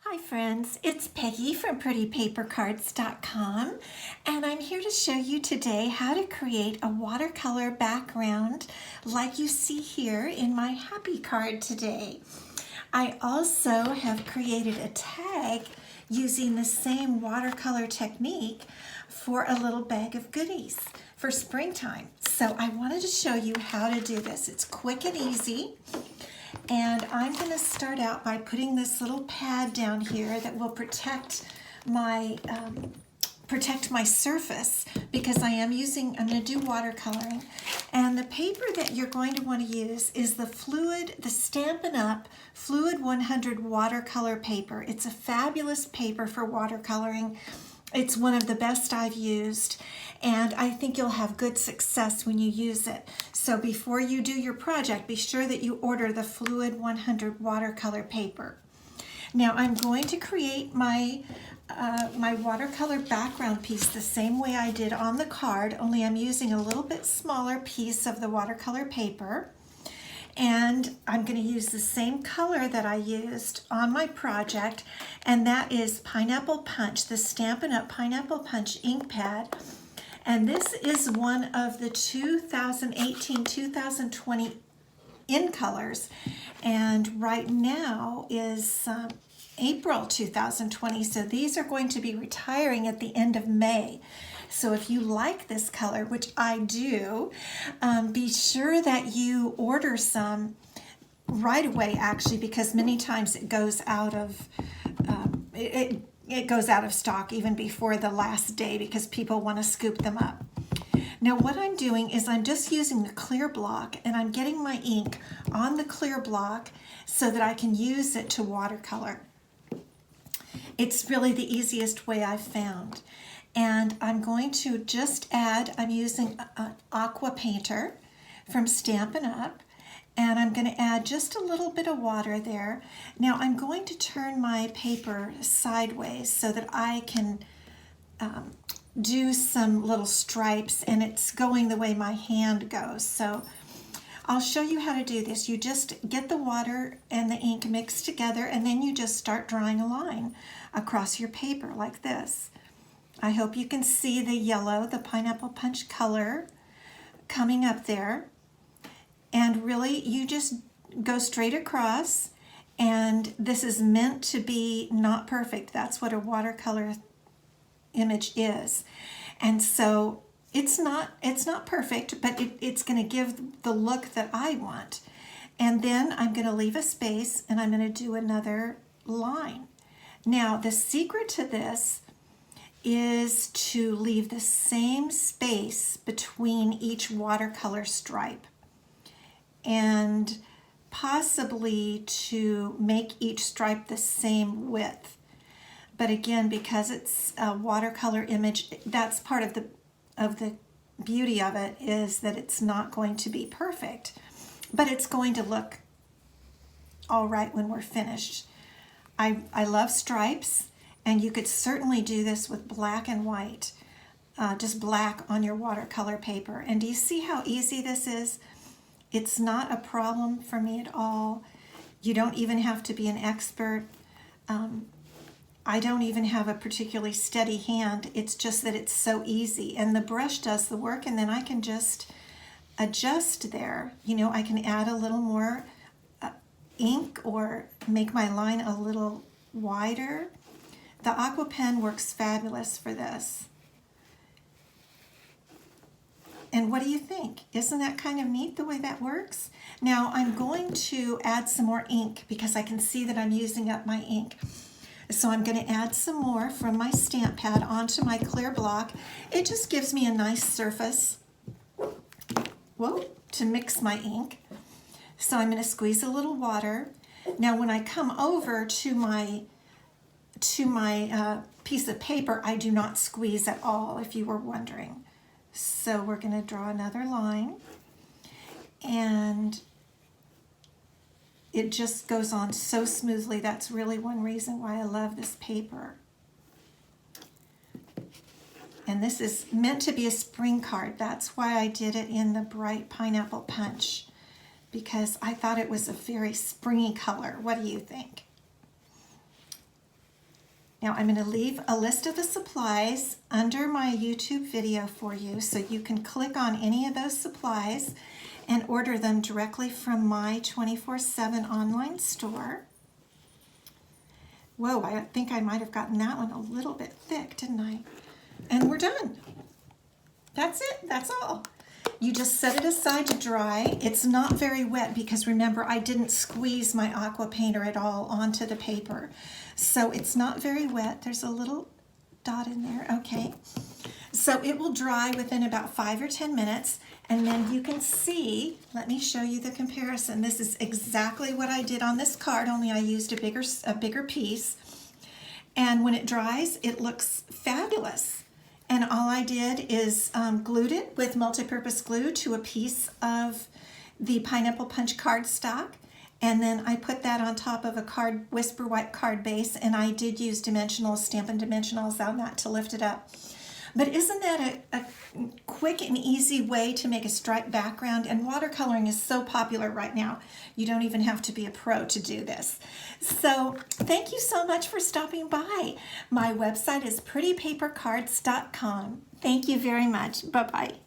Hi friends, it's Peggy from prettypapercards.com and I'm here to show you today how to create a watercolor background like you see here in my happy card today. I also have created a tag using the same watercolor technique for a little bag of goodies for springtime. So I wanted to show you how to do this. It's quick and easy. And I'm going to start out by putting this little pad down here that will protect my surface because I'm going to do watercoloring. And the paper that you're going to want to use is the Stampin Up! Fluid 100 watercolor paper. It's a fabulous paper for watercoloring. It's one of the best I've used, and I think you'll have good success when you use it. So before you do your project, be sure that you order the Fluid 100 watercolor paper. Now I'm going to create my watercolor background piece the same way I did on the card, only I'm using a little bit smaller piece of the watercolor paper. And I'm going to use the same color that I used on my project, and that is Pineapple Punch, the Stampin' Up! Pineapple Punch ink pad. And this is one of the 2018-2020 in colors, and right now is April 2020, so these are going to be retiring at the end of May. So if you like this color, which I do, be sure that you order some right away, actually, because many times it goes out of it goes out of stock even before the last day because people want to scoop them up. Now what I'm doing is I'm just using the clear block and I'm getting my ink on the clear block so that I can use it to watercolor. It's really the easiest way I've found. And I'm going to just add, I'm using an aqua painter from Stampin' Up! And I'm going to add just a little bit of water there. Now I'm going to turn my paper sideways so that I can do some little stripes, and it's going the way my hand goes. So I'll show you how to do this. You just get the water and the ink mixed together, and then you just start drawing a line across your paper like this. I hope you can see the yellow, the Pineapple Punch color coming up there. And really, you just go straight across, and this is meant to be not perfect. That's what a watercolor image is. And so it's not perfect, but it's going to give the look that I want. And then I'm going to leave a space, and I'm going to do another line. Now, the secret to this is to leave the same space between each watercolor stripe and possibly to make each stripe the same width. But again, because it's a watercolor image, that's part of the beauty of it, is that it's not going to be perfect, but it's going to look all right when we're finished. I love stripes, and you could certainly do this with black and white, just black on your watercolor paper. And do you see how easy this is? It's not a problem for me at all. You don't even have to be an expert. I don't even have a particularly steady hand. It's just that it's so easy, and the brush does the work, and then I can just adjust there. You know, I can add a little more ink or make my line a little wider. The Aqua Pen works fabulous for this. And what do you think? Isn't that kind of neat the way that works? Now I'm going to add some more ink because I can see that I'm using up my ink. So I'm going to add some more from my stamp pad onto my clear block. It just gives me a nice surface, to mix my ink. So I'm going to squeeze a little water. Now when I come over to my piece of paper, I do not squeeze at all, if you were wondering. So we're going to draw another line, and it just goes on so smoothly. That's really one reason why I love this paper. And this is meant to be a spring card. That's why I did it in the bright Pineapple Punch, because I thought it was a very springy color. What do you think? Now I'm going to leave a list of the supplies under my YouTube video for you, so you can click on any of those supplies and order them directly from my 24/7 online store. Whoa, I think I might have gotten that one a little bit thick, didn't I? And we're done. That's it, that's all. You just set it aside to dry. It's not very wet because remember, I didn't squeeze my aqua painter at all onto the paper. So it's not very wet. There's a little dot in there, okay. So it will dry within about 5 or 10 minutes, and then you can see, let me show you the comparison. This is exactly what I did on this card, only I used a bigger piece. And when it dries, it looks fabulous. And all I did is glued it with multi-purpose glue to a piece of the Pineapple Punch cardstock. And then I put that on top of a Whisper White card base, and I did use dimensionals, Stampin' Dimensionals on that to lift it up. But isn't that a quick and easy way to make a striped background? And watercoloring is so popular right now. You don't even have to be a pro to do this. So thank you so much for stopping by. My website is prettypapercards.com. Thank you very much. Bye-bye.